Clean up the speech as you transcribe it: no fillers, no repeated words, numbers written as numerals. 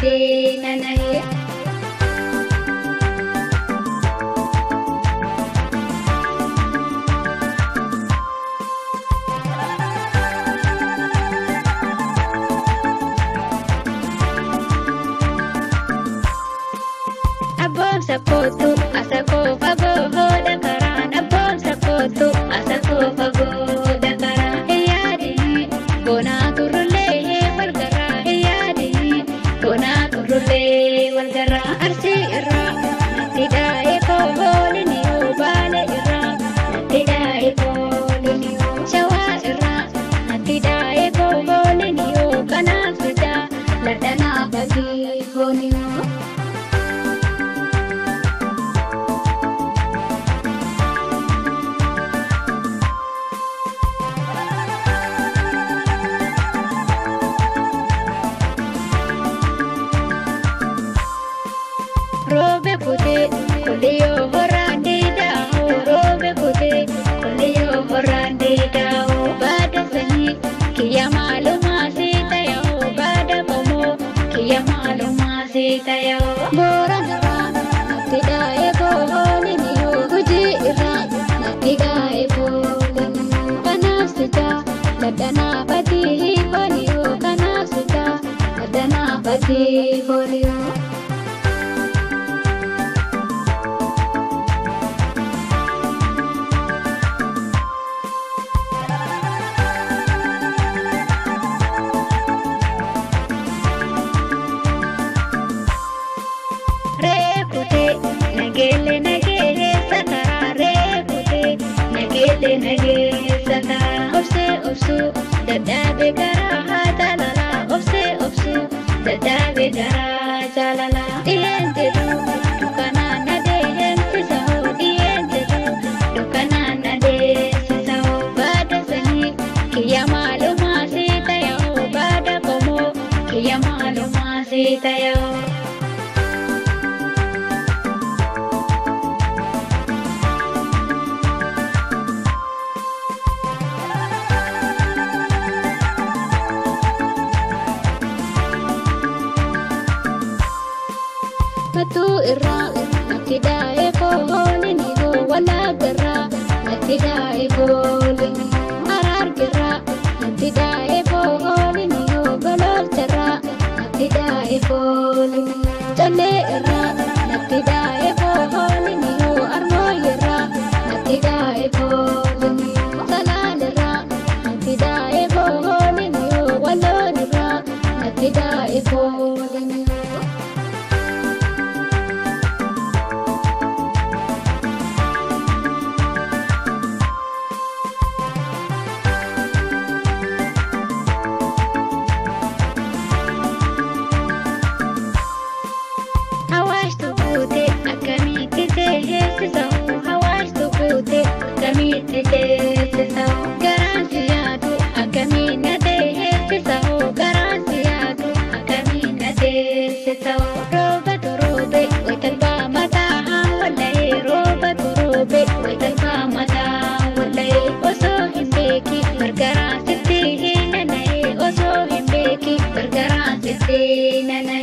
sitti nanahe. Abom sakotu asako fago dakaran. Abom sakotu asako fago dakaran. Yadi bona turule walgara. Yadi bona turule walgara. Arsi ira natida eko holini ubale ira natida eko holini shawa ira natida eko holini kana suda ladana bagi holini. Robe kude kuliyo horande dao. Robe kude kuliyo horande dao. Bada sani kiya maluma sita yao. Bada komo kiya maluma sita yao. Bora nara natida eko holini yo. Kuji ira natida eko holini yo. Kana sita ladana pati holi yo. Kana sita ladana pati holi yo. Nagele nagele satara rekute nagele nagele satara opse opsu dadabe gara jalala opse opsu dadabe gara jalala diente du dukana nade henti saho diente du dukana nade saho bada sani kiyamalu masita yao bada komo kiyamalu masita yao. Matu ira natida eko holini yo. Wala gara natida eko holini yo. Arar gara natida eko holini yo. Galol chara natida eko holini yo. Chale ira natida eko holini yo. Armo ira natida eko holini yo. Salal ira natida eko holini yo. Walol ira natida eko holini yo. Hawash to pute akamite te sahu. Hawash to pute akamite te sahu. Garantiado akamina te sahu. Garantiado akamina te sahu. Roba to robe wetalba mata wallahi. Roba to robe wetalba mata wallahi. Oso himbeki bargara sitti nanae. Oso himbeki bargara sitti nanae.